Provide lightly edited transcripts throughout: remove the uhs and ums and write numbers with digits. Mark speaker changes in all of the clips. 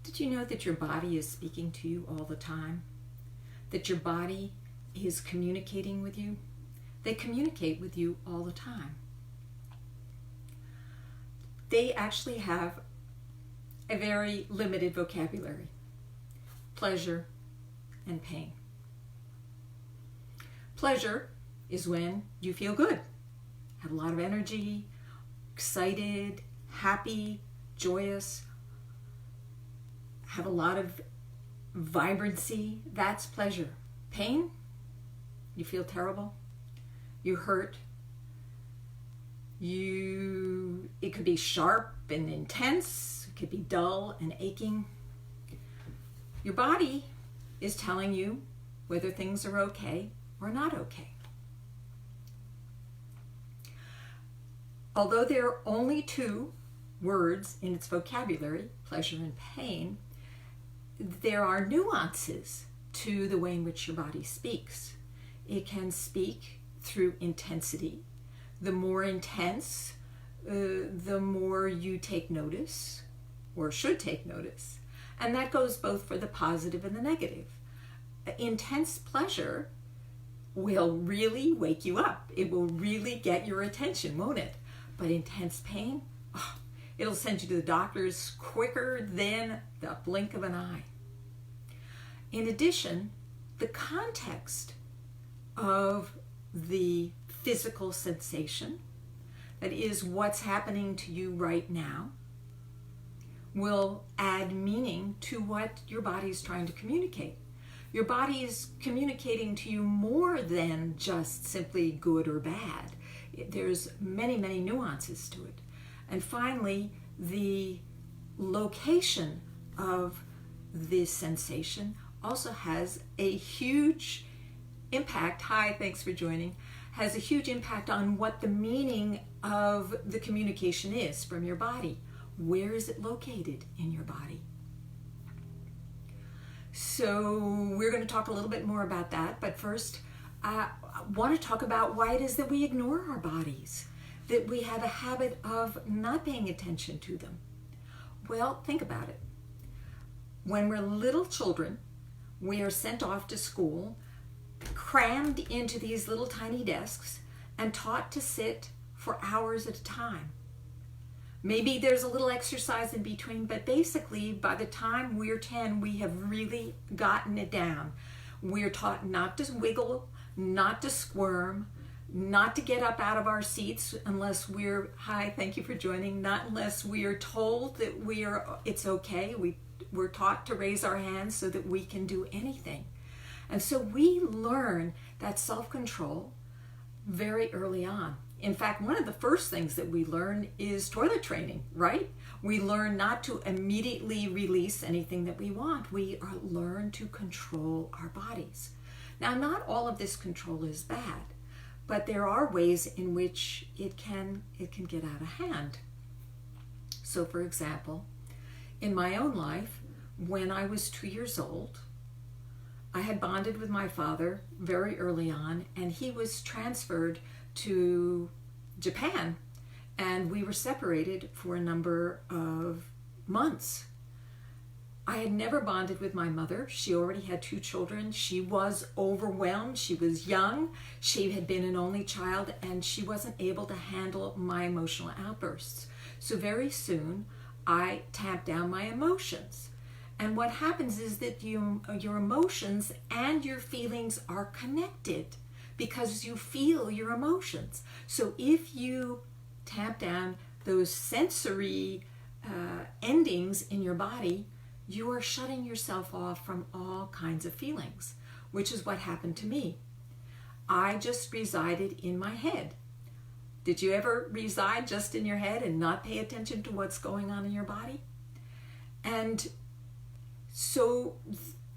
Speaker 1: Did you know that your body is speaking to you all the time? That your body is communicating with you? They communicate with you all the time. They actually have a very limited vocabulary: pleasure and pain. Pleasure is when you feel good, have a lot of energy, excited, happy, joyous, have a lot of vibrancy. That's pleasure. Pain, you feel terrible, you hurt, it could be sharp and intense, it could be dull and aching. Your body is telling you whether things are okay or not okay. Although there are only two words in its vocabulary, pleasure and pain, there are nuances to the way in which your body speaks. It can speak through intensity. The more intense, the more you take notice, or should take notice. And that goes both for the positive and the negative. Intense pleasure will really wake you up. It will really get your attention, won't it? But intense pain, it'll send you to the doctors quicker than the blink of an eye. In addition, the context of the physical sensation, that is what's happening to you right now, will add meaning to what your body is trying to communicate. Your body is communicating to you more than just simply good or bad. There's many, many nuances to it. And finally, the location of this sensation also has a huge impact. Hi, thanks for joining. Has a huge impact on what the meaning of the communication is from your body. Where is it located in your body? So we're going to talk a little bit more about that, but first I want to talk about why it is that we ignore our bodies, that we have a habit of not paying attention to them. Well, think about it. When we're little children, we are sent off to school, crammed into these little tiny desks, and taught to sit for hours at a time. Maybe there's a little exercise in between, but basically by the time we're 10, we have really gotten it down. We're taught not to wiggle, not to squirm, not to get up out of our seats unless we're, hi, thank you for joining, not unless we are told that it's okay. We're taught to raise our hands so that we can do anything. And so we learn that self-control very early on. In fact, one of the first things that we learn is toilet training, right? We learn not to immediately release anything that we want. We learn to control our bodies. Now, not all of this control is bad, but there are ways in which it can get out of hand. So, for example, in my own life, when I was 2 years old, I had bonded with my father very early on, and he was transferred to Japan, and we were separated for a number of months. I had never bonded with my mother. She already had 2 children. She was overwhelmed. She was young. She had been an only child, and she wasn't able to handle my emotional outbursts. So very soon, I tamped down my emotions. And what happens is that your emotions and your feelings are connected because you feel your emotions. So if you tamp down those sensory endings in your body, you are shutting yourself off from all kinds of feelings, which is what happened to me. I just resided in my head. Did you ever reside just in your head and not pay attention to what's going on in your body? And so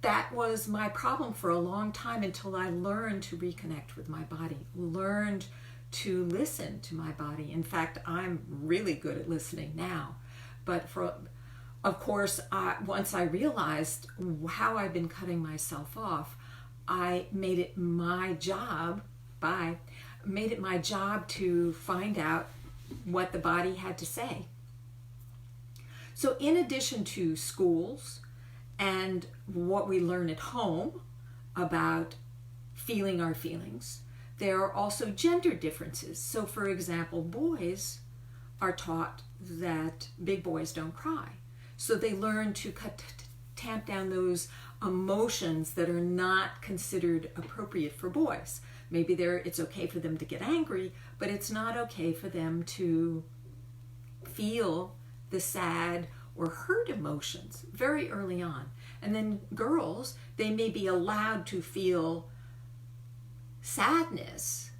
Speaker 1: that was my problem for a long time until I learned to reconnect with my body, learned to listen to my body. In fact, I'm really good at listening now. But of course, once I realized how I've been cutting myself off, I made it my job to find out what the body had to say. So in addition to schools and what we learn at home about feeling our feelings, there are also gender differences. So for example, boys are taught that big boys don't cry. So they learn to tamp down those emotions that are not considered appropriate for boys. Maybe it's okay for them to get angry, but it's not okay for them to feel the sad or hurt emotions very early on. And then girls, they may be allowed to feel sadness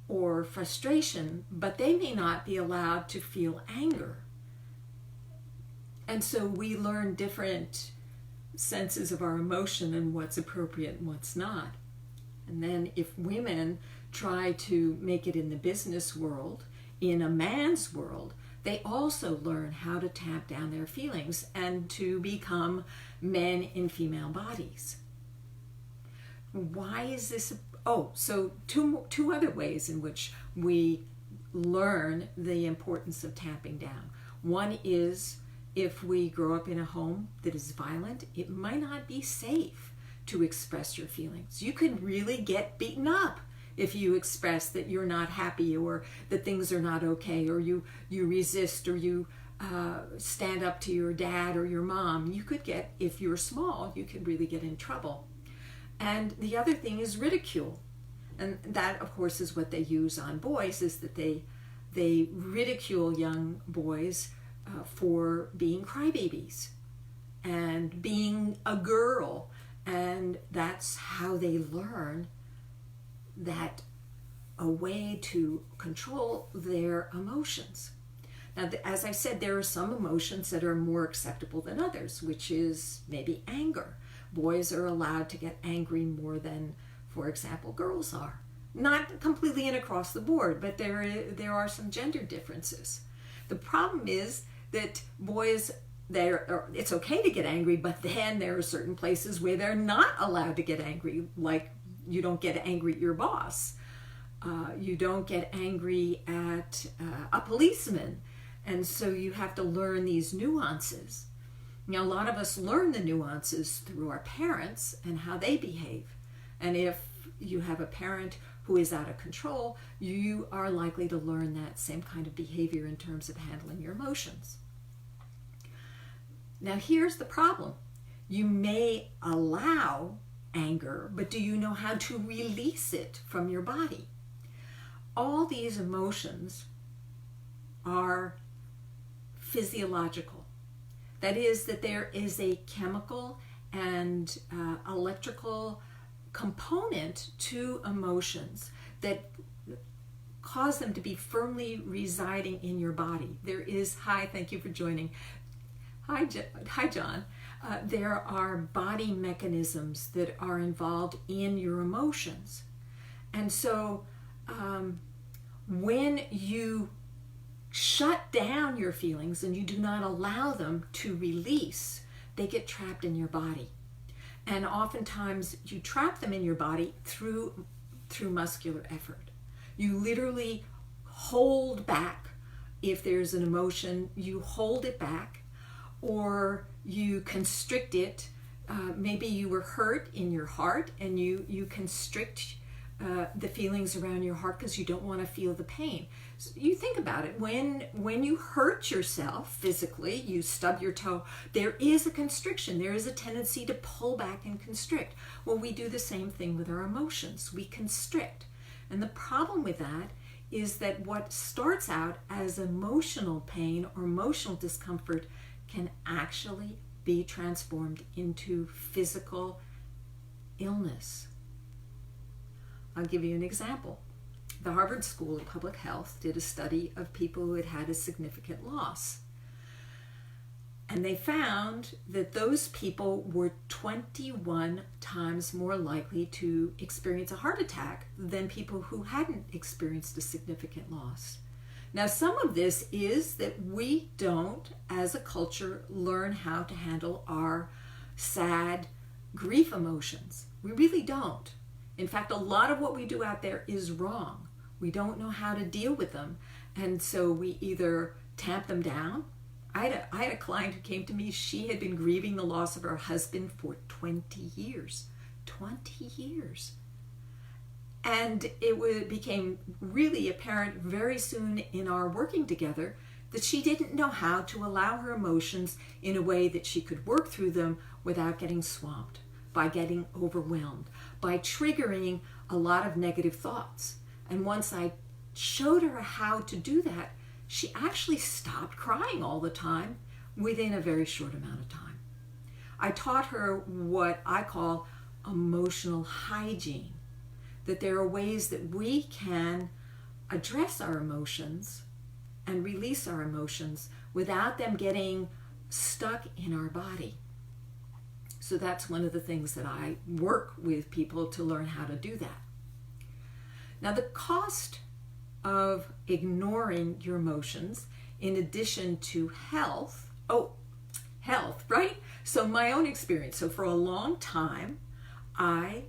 Speaker 1: or frustration, but they may not be allowed to feel anger. And so we learn different senses of our emotion and what's appropriate and what's not. And then if women try to make it in the business world, in a man's world, they also learn how to tamp down their feelings and to become men in female bodies. Why is this? So two other ways in which we learn the importance of tamping down. One is if we grow up in a home that is violent, it might not be safe to express your feelings. You could really get beaten up if you express that you're not happy or that things are not okay, or you resist, or you stand up to your dad or your mom. You could get, if you're small, you could really get in trouble. And the other thing is ridicule. And that, of course, is what they use on boys, is that they ridicule young boys for being crybabies and being a girl. And that's how they learn that a way to control their emotions. Now, as I said, there are some emotions that are more acceptable than others, which is maybe anger. Boys are allowed to get angry more than, for example, girls are. Not completely and across the board, but there are some gender differences. The problem is that boys, it's okay to get angry, but then there are certain places where they're not allowed to get angry, like you don't get angry at your boss. You don't get angry at a policeman. And so you have to learn these nuances. Now, a lot of us learn the nuances through our parents and how they behave. And if you have a parent who is out of control, you are likely to learn that same kind of behavior in terms of handling your emotions. Now, here's the problem. You may allow anger, but do you know how to release it from your body? All these emotions are physiological. That is, that there is a chemical and electrical component to emotions that cause them to be firmly residing in your body. There is, thank you for joining. Hi, John. There are body mechanisms that are involved in your emotions. And so when you shut down your feelings and you do not allow them to release, they get trapped in your body. And oftentimes you trap them in your body through muscular effort. You literally hold back. If there's an emotion, you hold it back, or you constrict it. Maybe you were hurt in your heart and you constrict the feelings around your heart because you don't want to feel the pain. So you think about it. When you hurt yourself physically, you stub your toe, there is a constriction. There is a tendency to pull back and constrict. Well, we do the same thing with our emotions. We constrict. And the problem with that is that what starts out as emotional pain or emotional discomfort can actually be transformed into physical illness. I'll give you an example. The Harvard School of Public Health did a study of people who had had a significant loss. And they found that those people were 21 times more likely to experience a heart attack than people who hadn't experienced a significant loss. Now, some of this is that we don't, as a culture, learn how to handle our sad grief emotions. We really don't. In fact, a lot of what we do out there is wrong. We don't know how to deal with them. And so we either tamp them down. I had a client who came to me. She had been grieving the loss of her husband for 20 years. 20 years. And it became really apparent very soon in our working together that she didn't know how to allow her emotions in a way that she could work through them without getting swamped, by getting overwhelmed, by triggering a lot of negative thoughts. And once I showed her how to do that, she actually stopped crying all the time within a very short amount of time. I taught her what I call emotional hygiene, that there are ways that we can address our emotions and release our emotions without them getting stuck in our body. So that's one of the things that I work with people to learn how to do that. Now, the cost of ignoring your emotions, in addition to health, right? So my own experience. So for a long time, I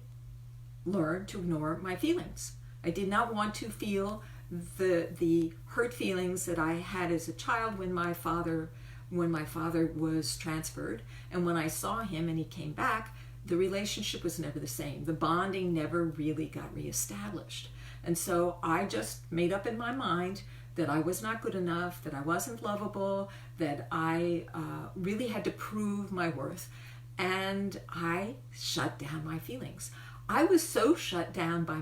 Speaker 1: learned to ignore my feelings. I did not want to feel the hurt feelings that I had as a child when my father was transferred, and when I saw him and he came back, the relationship was never the same. The bonding never really got reestablished. And so I just made up in my mind that I was not good enough, that I wasn't lovable, that I really had to prove my worth. And I shut down my feelings. I was so shut down by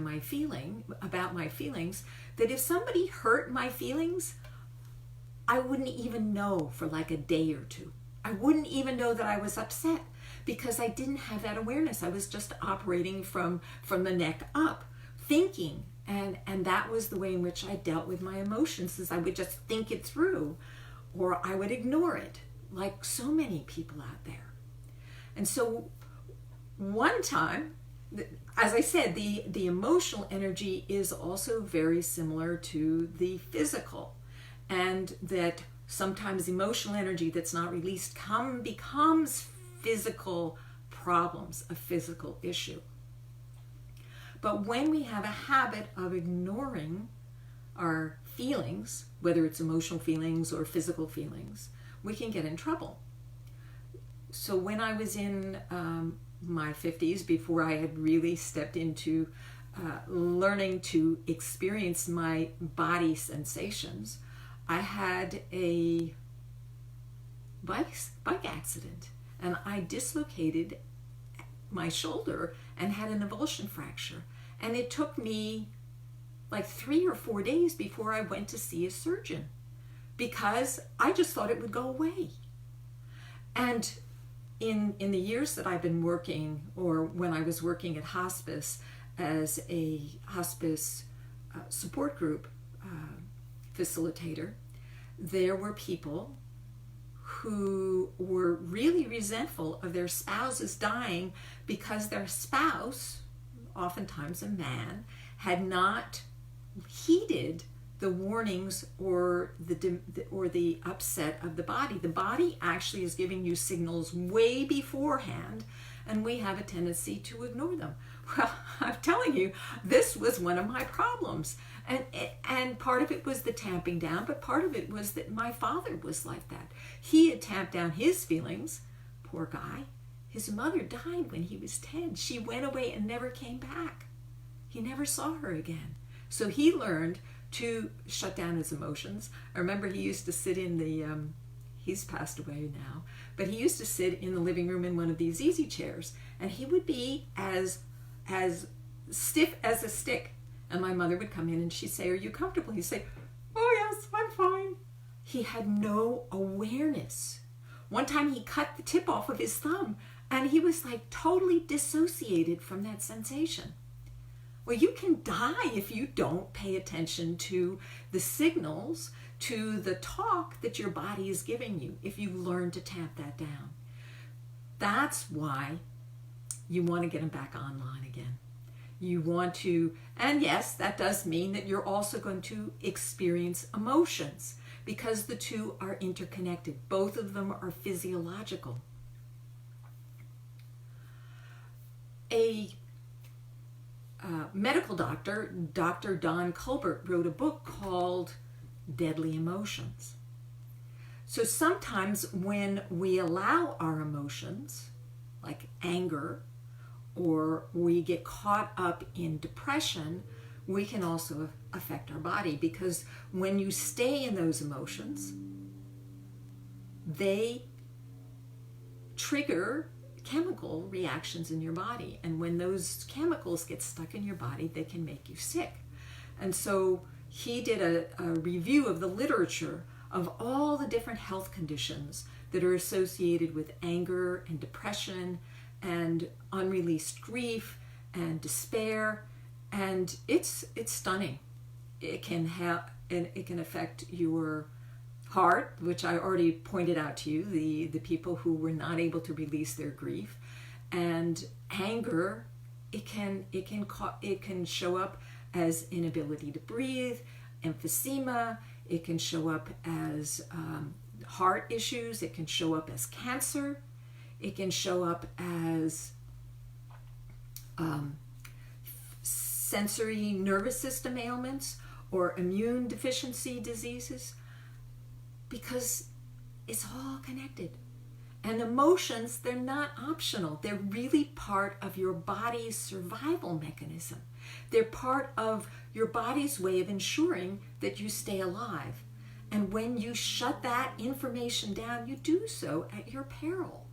Speaker 1: about my feelings, that if somebody hurt my feelings, I wouldn't even know for like a day or two. I wouldn't even know that I was upset because I didn't have that awareness. I was just operating from the neck up, thinking. And that was the way in which I dealt with my emotions, is I would just think it through, or I would ignore it, like so many people out there. And so one time, as I said, the emotional energy is also very similar to the physical, and that sometimes emotional energy that's not released becomes physical problems, a physical issue. But when we have a habit of ignoring our feelings, whether it's emotional feelings or physical feelings, we can get in trouble. So when I was in my 50s, before I had really stepped into learning to experience my body sensations, I had a bike accident, and I dislocated my shoulder and had an avulsion fracture. And it took me like 3 or 4 days before I went to see a surgeon, because I just thought it would go away. And in the years that I've been working, or when I was working at hospice as a hospice support group facilitator, there were people who were really resentful of their spouses dying because their spouse, oftentimes a man, had not heeded the warnings or the upset of the body. The body actually is giving you signals way beforehand, and we have a tendency to ignore them. Well, I'm telling you, this was one of my problems. And part of it was the tamping down, but part of it was that my father was like that. He had tamped down his feelings. Poor guy. His mother died when he was 10. She went away and never came back. He never saw her again. So he learned to shut down his emotions. I remember he used to sit in the, he's passed away now, but he used to sit in the living room in one of these easy chairs, and he would be as stiff as a stick. And my mother would come in and she'd say, "Are you comfortable?" He'd say, "Oh yes, I'm fine." He had no awareness. One time he cut the tip off of his thumb, and he was like totally dissociated from that sensation. Well, you can die if you don't pay attention to the signals, to the talk that your body is giving you, if you learn to tamp that down. That's why you want to get them back online again. You want to, and yes, that does mean that you're also going to experience emotions, because the two are interconnected. Both of them are physiological. A medical doctor, Dr. Don Colbert, wrote a book called Deadly Emotions. So sometimes when we allow our emotions, like anger, or we get caught up in depression, we can also affect our body, because when you stay in those emotions, they trigger chemical reactions in your body. And when those chemicals get stuck in your body, they can make you sick. And so he did a review of the literature of all the different health conditions that are associated with anger and depression and unreleased grief and despair. And it's stunning. It can affect your heart, which I already pointed out to you, the people who were not able to release their grief. And anger, it can show up as inability to breathe, emphysema. It can show up as heart issues. It can show up as cancer. It can show up as sensory nervous system ailments or immune deficiency diseases, because it's all connected. And emotions, they're not optional. They're really part of your body's survival mechanism. They're part of your body's way of ensuring that you stay alive. And when you shut that information down, you do so at your peril.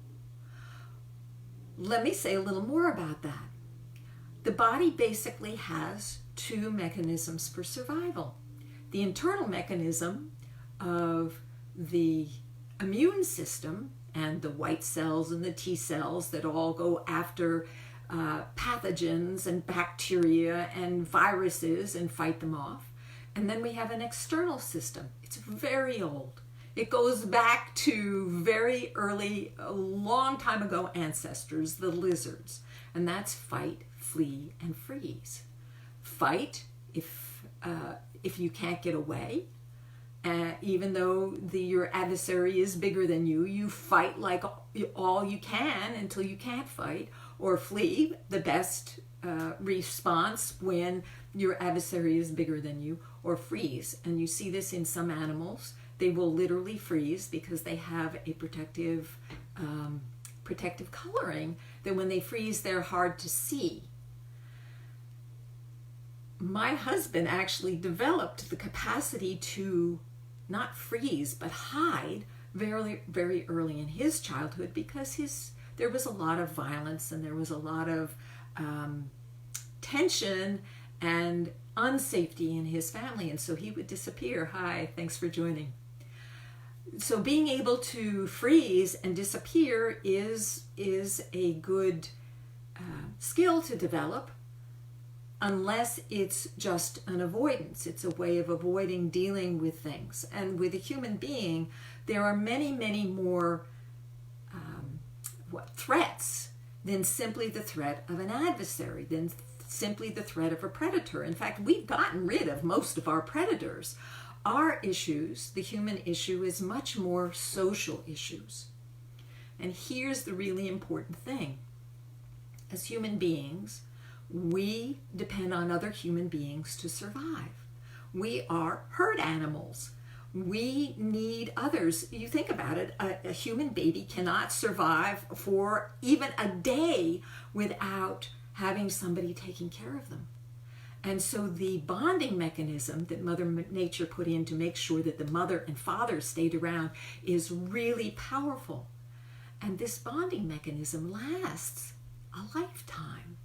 Speaker 1: Let me say a little more about that. The body basically has two mechanisms for survival. The internal mechanism of the immune system and the white cells and the T cells that all go after pathogens and bacteria and viruses and fight them off. And then we have an external system. It's very old. It goes back to very early, a long time ago ancestors, the lizards. And that's fight, flee, and freeze. Fight if you can't get away. Even though your adversary is bigger than you, you fight like all you can until you can't fight. Or flee, the best response when your adversary is bigger than you. Or freeze. And you see this in some animals. They will literally freeze because they have a protective coloring that when they freeze, they're hard to see. My husband actually developed the capacity to not freeze, but hide very, very early in his childhood, because there was a lot of violence and there was a lot of tension and unsafety in his family. And so he would disappear. Hi, thanks for joining. So being able to freeze and disappear is a good skill to develop, unless it's just an avoidance. It's a way of avoiding dealing with things. And with a human being, there are many, many more threats than simply the threat of an adversary, than simply the threat of a predator. In fact, we've gotten rid of most of our predators. Our issues, the human issue, is much more social issues. And here's the really important thing. As human beings, we depend on other human beings to survive. We are herd animals. We need others. You think about it, a human baby cannot survive for even a day without having somebody taking care of them. And so the bonding mechanism that Mother Nature put in to make sure that the mother and father stayed around is really powerful. And this bonding mechanism lasts a lifetime.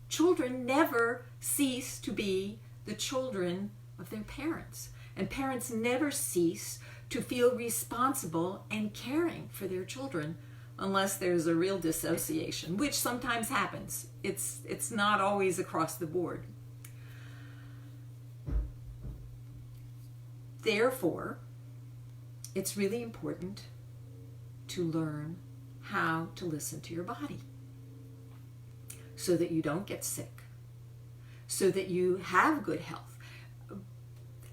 Speaker 1: Children never cease to be the children of their parents. And parents never cease to feel responsible and caring for their children unless there's a real dissociation, which sometimes happens. It's not always across the board. Therefore, it's really important to learn how to listen to your body so that you don't get sick, so that you have good health.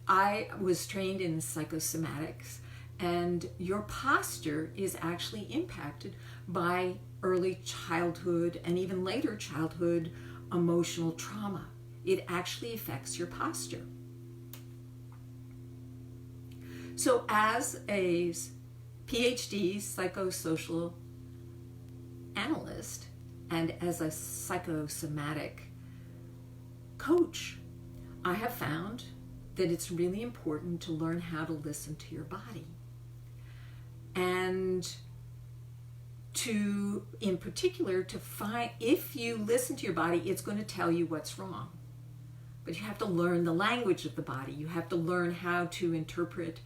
Speaker 1: I was trained in psychosomatics, and your posture is actually impacted by early childhood and even later childhood emotional trauma. It actually affects your posture. So as a PhD psychosocial analyst and as a psychosomatic coach, I have found that it's really important to learn how to listen to your body. And to, in particular, to find, if you listen to your body, it's going to tell you what's wrong. But you have to learn the language of the body. You have to learn how to interpret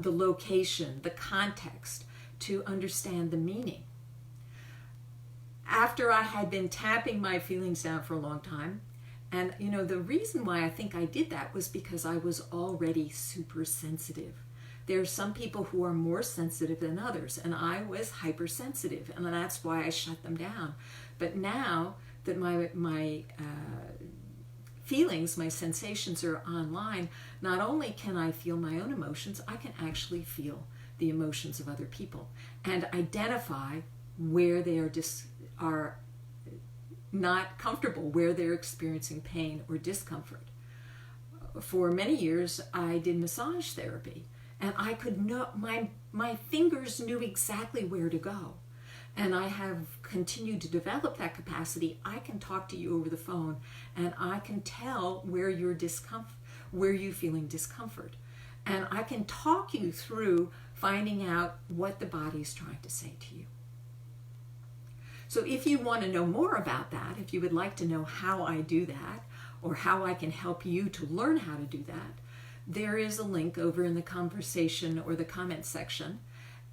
Speaker 1: the location, the context, to understand the meaning. After I had been tapping my feelings down for a long time, and the reason why I think I did that was because I was already super sensitive. There are some people who are more sensitive than others, and I was hypersensitive, and that's why I shut them down. But now that my feelings, my sensations are online, not only can I feel my own emotions, I can actually feel the emotions of other people and identify where they are not comfortable, where they're experiencing pain or discomfort. For many years, I did massage therapy, and I could know, my fingers knew exactly where to go. And I have continued to develop that capacity. I can talk to you over the phone, and I can tell where you're feeling discomfort. And I can talk you through finding out what the body is trying to say to you. So if you want to know more about that, if you would like to know how I do that, or how I can help you to learn how to do that, there is a link over in the conversation or the comment section,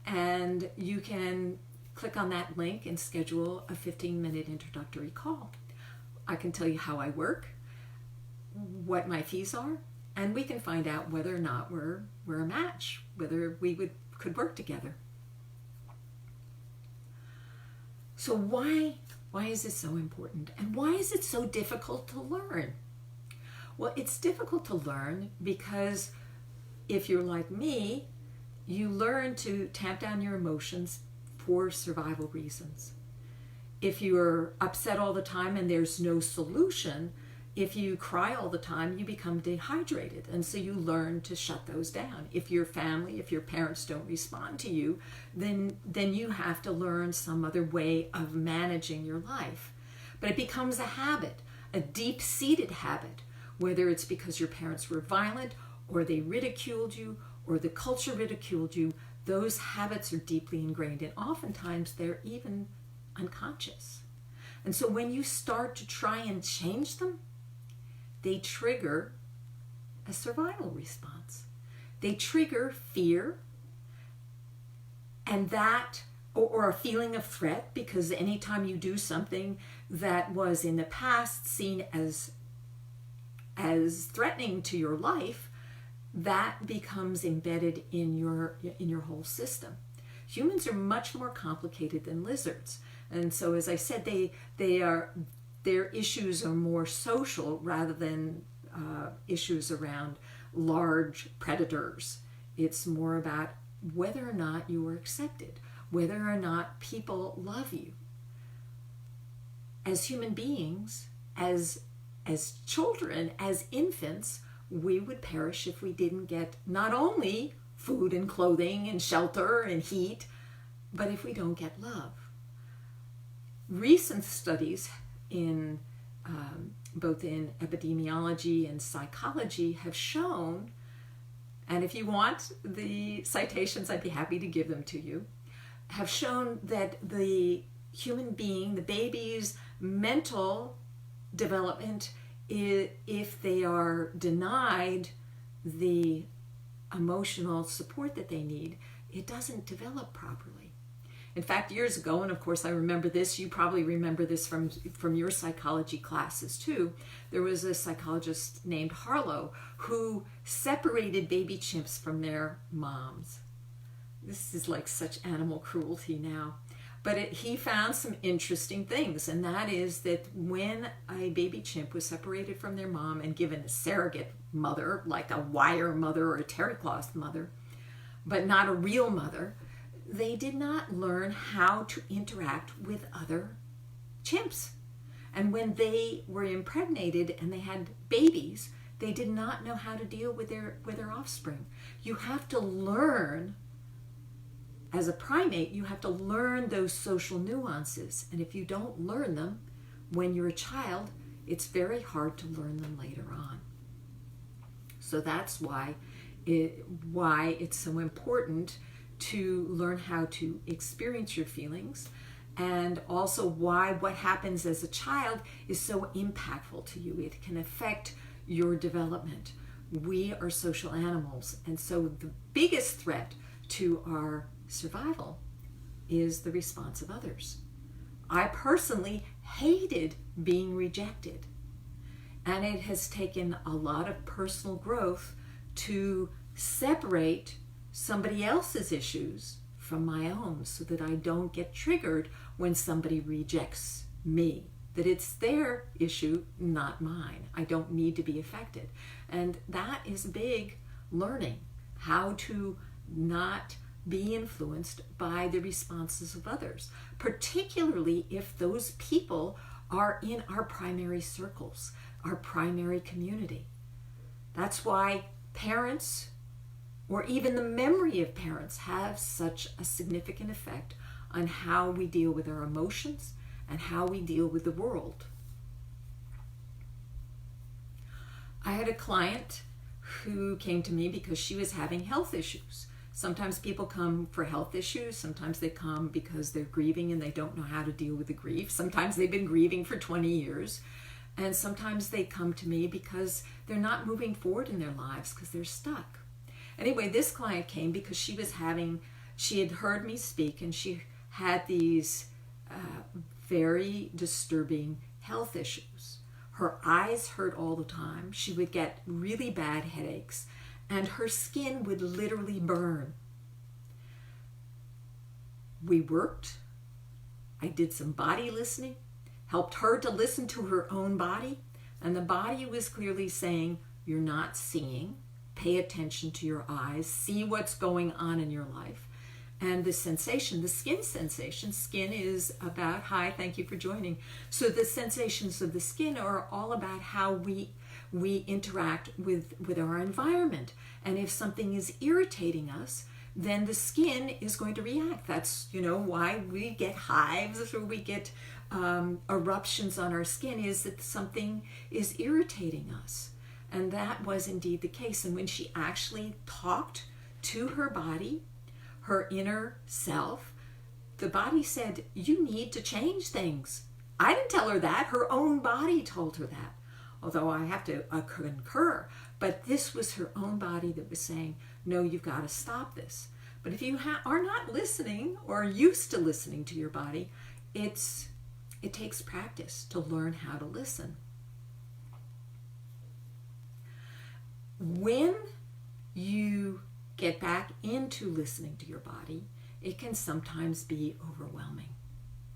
Speaker 1: and you can click on that link and schedule a 15-minute introductory call. I can tell you how I work, what my fees are, and we can find out whether or not we're a match, whether we could work together. So why is this so important? And why is it so difficult to learn? Well, it's difficult to learn because if you're like me, you learn to tamp down your emotions for survival reasons. If you're upset all the time and there's no solution, if you cry all the time, you become dehydrated. And so you learn to shut those down. If your family, if your parents don't respond to you, then you have to learn some other way of managing your life. But it becomes a habit, a deep-seated habit, whether it's because your parents were violent or they ridiculed you or the culture ridiculed you. Those habits are deeply ingrained, and oftentimes they're even unconscious. And so when you start to try and change them, they trigger a survival response. They trigger fear, and that, or a feeling of threat, because anytime you do something that was in the past seen as threatening to your life, that becomes embedded in your whole system. Humans are much more complicated than lizards, and so as I said, their issues are more social rather than issues around large predators. It's more about whether or not you are accepted, whether or not people love you. As human beings, as children, as infants, we would perish if we didn't get not only food and clothing and shelter and heat, but if we don't get love. Recent studies in both in epidemiology and psychology have shown, and if you want the citations, I'd be happy to give them to you, have shown that the human being, the baby's mental development, if they are denied the emotional support that they need, it doesn't develop properly. In fact, years ago, and of course I remember this, you probably remember this from your psychology classes too, there was a psychologist named Harlow who separated baby chimps from their moms. This is like such animal cruelty now. But he found some interesting things, and that is that when a baby chimp was separated from their mom and given a surrogate mother, like a wire mother or a terry cloth mother, but not a real mother, they did not learn how to interact with other chimps. And when they were impregnated and they had babies, they did not know how to deal with their offspring. You have to learn as a primate, you have to learn those social nuances. And if you don't learn them when you're a child, it's very hard to learn them later on. So that's why it's so important to learn how to experience your feelings, and also why what happens as a child is so impactful to you. It can affect your development. We are social animals, and so the biggest threat to our survival is the response of others. I personally hated being rejected, and it has taken a lot of personal growth to separate somebody else's issues from my own, so that I don't get triggered when somebody rejects me, that it's their issue, not mine. I don't need to be affected. And that is big learning, how to not be influenced by the responses of others, particularly if those people are in our primary circles, our primary community. That's why parents, or even the memory of parents, have such a significant effect on how we deal with our emotions and how we deal with the world. I had a client who came to me because she was having health issues. Sometimes people come for health issues. Sometimes they come because they're grieving and they don't know how to deal with the grief. Sometimes they've been grieving for 20 years. And sometimes they come to me because they're not moving forward in their lives because they're stuck. Anyway, this client came because she had heard me speak, and she had these very disturbing health issues. Her eyes hurt all the time. She would get really bad headaches, and her skin would literally burn. We worked. I did some body listening, helped her to listen to her own body, and the body was clearly saying, "You're not seeing. Pay attention to your eyes. See what's going on in your life." And the sensation, the skin sensation, skin is about, hi, thank you for joining. So the sensations of the skin are all about how we interact with our environment. And if something is irritating us, then the skin is going to react. That's, why we get hives or we get eruptions on our skin, is that something is irritating us. And that was indeed the case. And when she actually talked to her body, her inner self, the body said, "You need to change things." I didn't tell her that. Her own body told her that. Although I have to concur. But this was her own body that was saying, "No, you've got to stop this." But if you are not listening or used to listening to your body, it takes practice to learn how to listen. When you get back into listening to your body, it can sometimes be overwhelming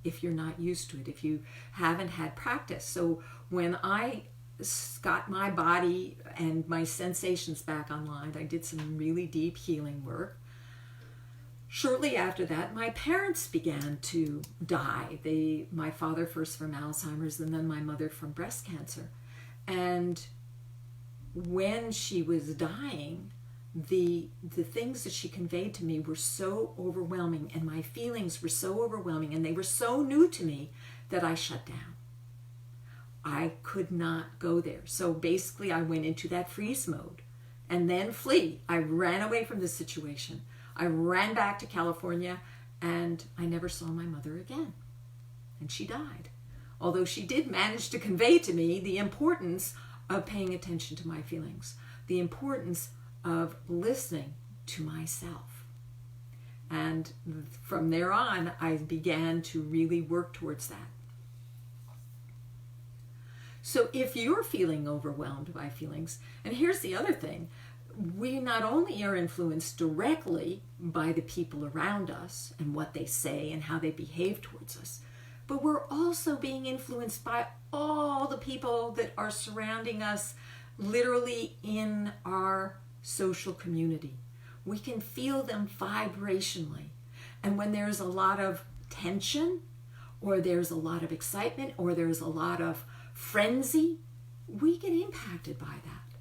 Speaker 1: if you're not used to it, if you haven't had practice. So when I got my body and my sensations back online, I did some really deep healing work. Shortly after that, my parents began to die. My father first from Alzheimer's, and then my mother from breast cancer. And when she was dying, the things that she conveyed to me were so overwhelming, and my feelings were so overwhelming, and they were so new to me that I shut down. I could not go there. So basically I went into that freeze mode and then flee. I ran away from the situation. I ran back to California, and I never saw my mother again. And she died. Although she did manage to convey to me the importance of paying attention to my feelings, the importance of listening to myself. And from there on, I began to really work towards that. So if you're feeling overwhelmed by feelings, and here's the other thing, we not only are influenced directly by the people around us and what they say and how they behave towards us, but we're also being influenced by all the people that are surrounding us, literally in our social community. We can feel them vibrationally. And when there's a lot of tension, or there's a lot of excitement, or there's a lot of frenzy, we get impacted by that.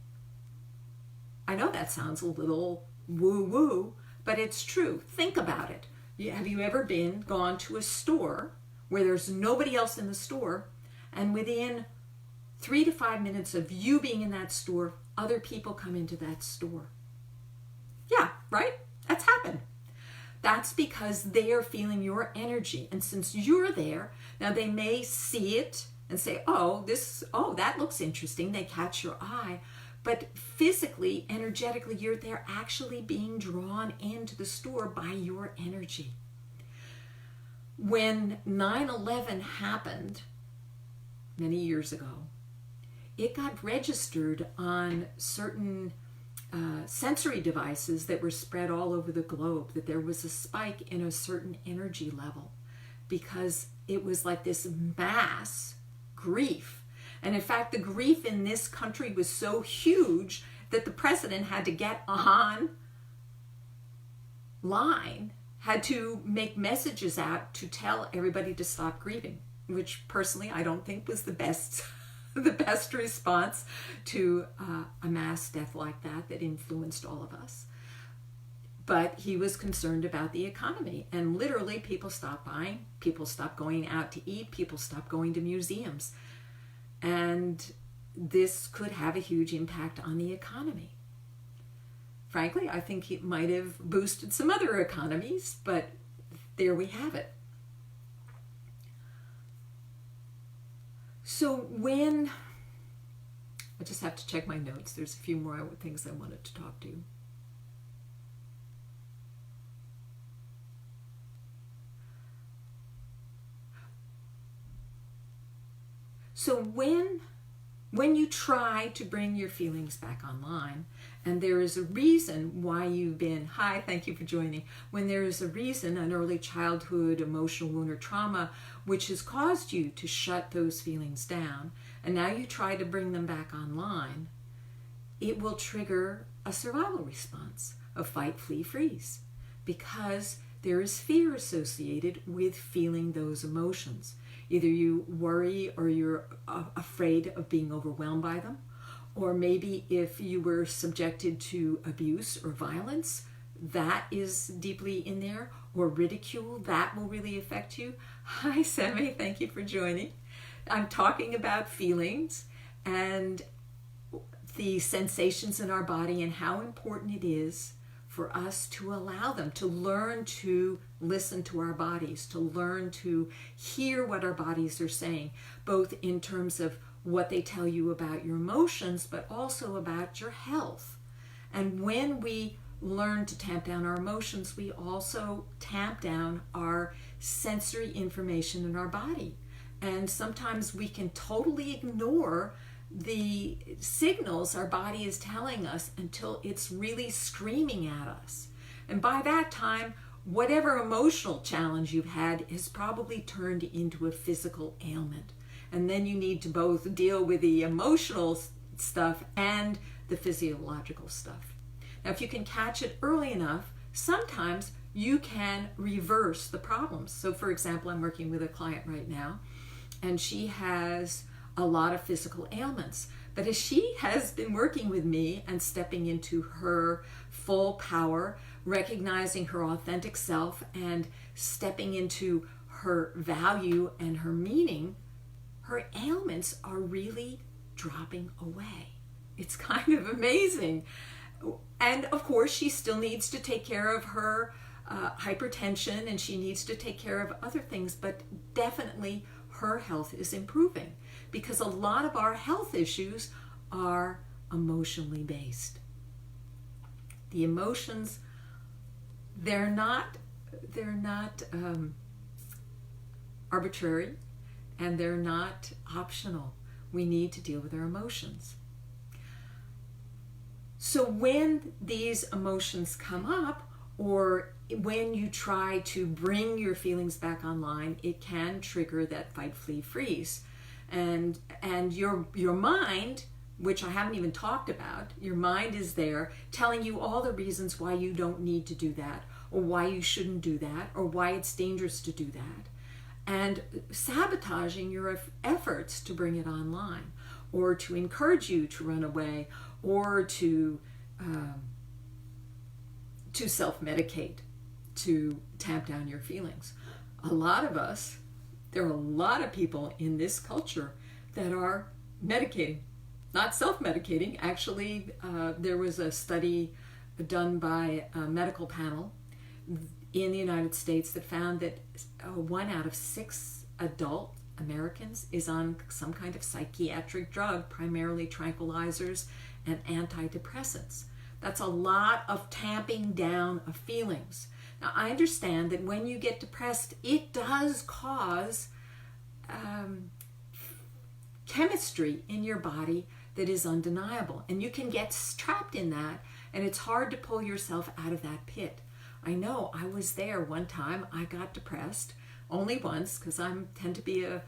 Speaker 1: I know that sounds a little woo-woo, but it's true. Think about it. Have you ever gone to a store where there's nobody else in the store, and within 3 to 5 minutes of you being in that store, other people come into that store? Yeah, right? That's happened. That's because they are feeling your energy. And since you're there, now they may see it and say, oh, that looks interesting. They catch your eye. But physically, energetically, they're actually being drawn into the store by your energy. When 9/11 happened many years ago, it got registered on certain sensory devices that were spread all over the globe, that there was a spike in a certain energy level because it was like this mass grief. And in fact, the grief in this country was so huge that the president had to get on line, had to make messages out to tell everybody to stop grieving, which personally I don't think was the best the best response to a mass death like that influenced all of us. But he was concerned about the economy, and literally people stopped buying, people stopped going out to eat, people stopped going to museums. And this could have a huge impact on the economy. Frankly, I think it might have boosted some other economies, but there we have it. So I just have to check my notes. There's a few more things I wanted to talk to. So when you try to bring your feelings back online, and there is a reason why you've been, hi, thank you for joining, when there is a reason, an early childhood emotional wound or trauma, which has caused you to shut those feelings down, and now you try to bring them back online, it will trigger a survival response of fight, flee, freeze, because there is fear associated with feeling those emotions. Either you worry or you're afraid of being overwhelmed by them, or maybe if you were subjected to abuse or violence, that is deeply in there, or ridicule, that will really affect you. Hi, Sammy, thank you for joining. I'm talking about feelings and the sensations in our body and how important it is for us to allow them, to learn to listen to our bodies, to learn to hear what our bodies are saying, both in terms of what they tell you about your emotions, but also about your health. And when we learn to tamp down our emotions, we also tamp down our sensory information in our body. And sometimes we can totally ignore the signals our body is telling us until it's really screaming at us. And by that time, whatever emotional challenge you've had has probably turned into a physical ailment. And then you need to both deal with the emotional stuff and the physiological stuff. Now, if you can catch it early enough, sometimes you can reverse the problems. So, for example, I'm working with a client right now, and she has a lot of physical ailments. But as she has been working with me and stepping into her full power, recognizing her authentic self and stepping into her value and her meaning, her ailments are really dropping away. It's kind of amazing. And of course, she still needs to take care of her hypertension, and she needs to take care of other things, but definitely her health is improving, because a lot of our health issues are emotionally based. The emotions, they're not arbitrary, and they're not optional. We need to deal with our emotions. So when these emotions come up, or when you try to bring your feelings back online, it can trigger that fight, flee, freeze. And your mind, which I haven't even talked about, your mind is there telling you all the reasons why you don't need to do that, or why you shouldn't do that, or why it's dangerous to do that, and sabotaging your efforts to bring it online, or to encourage you to run away, or to self-medicate. to tamp down your feelings. A lot of us, there are a lot of people in this culture that are medicating, not self-medicating. Actually, there was a study done by a medical panel in the United States that found that 1 out of 6 adult Americans is on some kind of psychiatric drug, primarily tranquilizers and antidepressants. That's a lot of tamping down of feelings. Now, I understand that when you get depressed, it does cause chemistry in your body that is undeniable, and you can get trapped in that, and it's hard to pull yourself out of that pit. I know, I was there one time. I got depressed only once, because I tend to be a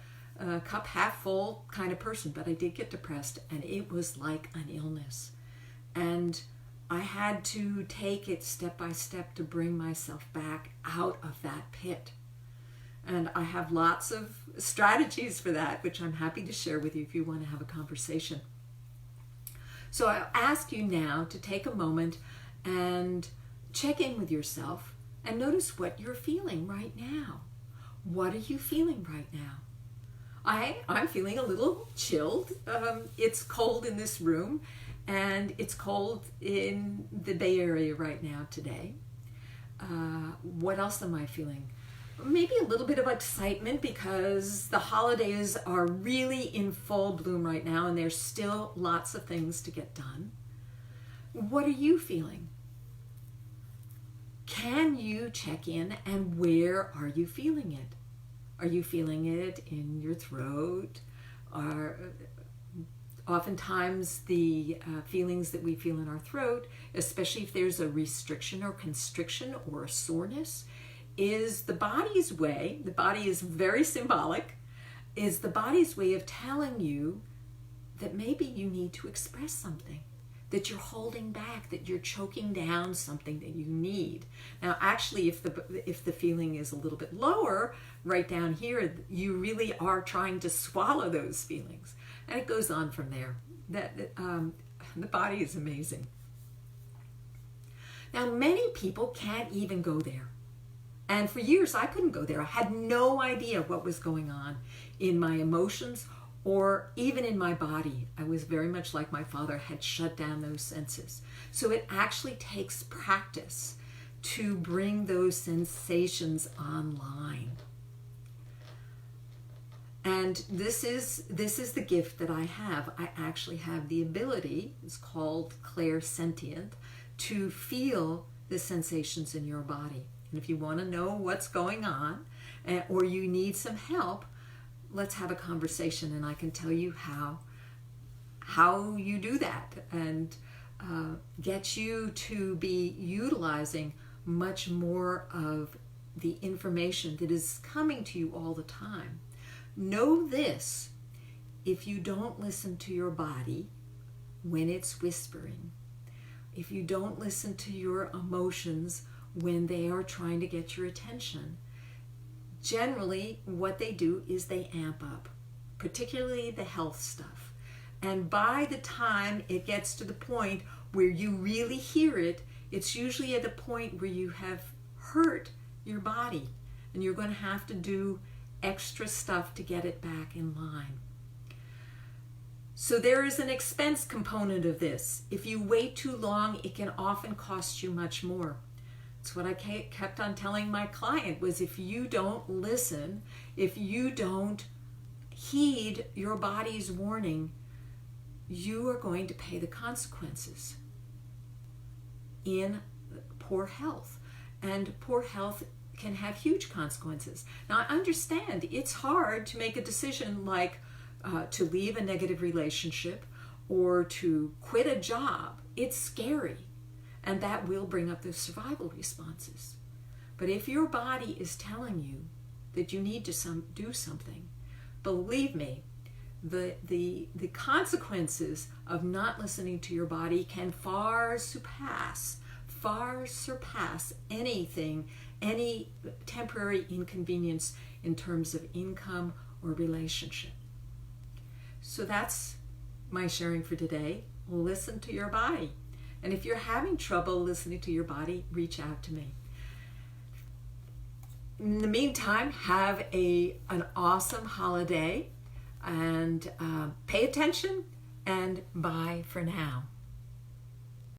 Speaker 1: cup half full kind of person, but I did get depressed, and it was like an illness. And I had to take it step by step to bring myself back out of that pit. And I have lots of strategies for that, which I'm happy to share with you if you want to have a conversation. So I'll ask you now to take a moment and check in with yourself and notice what you're feeling right now. What are you feeling right now? I'm feeling a little chilled. It's cold in this room, and it's cold in the Bay Area right now today. What else am I feeling? Maybe a little bit of excitement because the holidays are really in full bloom right now, and there's still lots of things to get done. What are you feeling? Can you check in, and where are you feeling it? Are you feeling it in your throat? Oftentimes the feelings that we feel in our throat, especially if there's a restriction or constriction or a soreness, is the body's way, the body is very symbolic, is the body's way of telling you that maybe you need to express something, that you're holding back, that you're choking down something that you need. Now, actually, if the feeling is a little bit lower, right down here, you really are trying to swallow those feelings. And it goes on from there. The body is amazing. Now, many people can't even go there. And for years, I couldn't go there. I had no idea what was going on in my emotions or even in my body. I was very much like my father, had shut down those senses. So it actually takes practice to bring those sensations online. And this is the gift that I have. I actually have the ability, it's called clairsentient, to feel the sensations in your body. And if you want to know what's going on, or you need some help, let's have a conversation, and I can tell you how you do that, and get you to be utilizing much more of the information that is coming to you all the time. Know this: if you don't listen to your body when it's whispering, if you don't listen to your emotions when they are trying to get your attention, generally what they do is they amp up, particularly the health stuff. And by the time it gets to the point where you really hear it, it's usually at a point where you have hurt your body, and you're going to have to do extra stuff to get it back in line. So there is an expense component of this. If you wait too long, it can often cost you much more. It's what I kept on telling my client, was if you don't listen, if you don't heed your body's warning, you are going to pay the consequences in poor health. And poor health can have huge consequences. Now, I understand it's hard to make a decision like to leave a negative relationship or to quit a job. It's scary. And that will bring up those survival responses. But if your body is telling you that you need to do something, believe me, the consequences of not listening to your body can far surpass anything, any temporary inconvenience in terms of income or relationship. So that's my sharing for today. Listen to your body. And if you're having trouble listening to your body, reach out to me. in the meantime, have an awesome holiday, and pay attention, and bye for now.